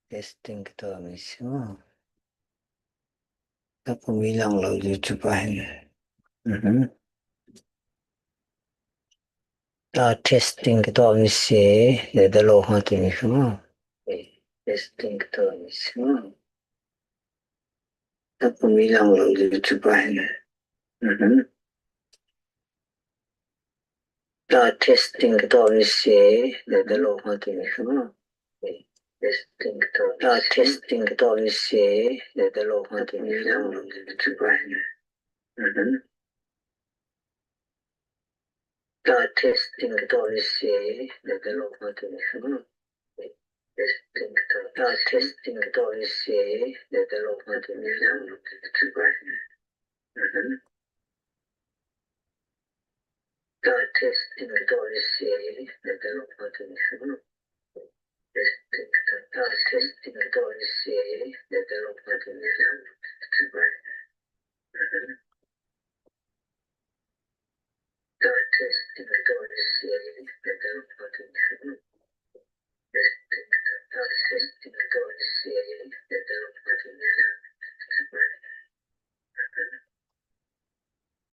Testing kita mismo. Tapos bilang lang YouTubeahin. Testing kita mismo. Dalawa natin mismo. Testing kita mismo. Tapos bilang lang YouTubeahin. Testing kita mismo. Dalawa natin mismo. Testing kita mismo. Dalawa natin bilang lang YouTubeahin. Testing kita mismo. Dalawa natin mismo. Testing kita mismo. Dalawa natin bilang lang YouTubeahin. Testing kita mismo. Dalawa natin mismo. Testing kita mismo. Dalawa natin bilang lang YouTubeahin.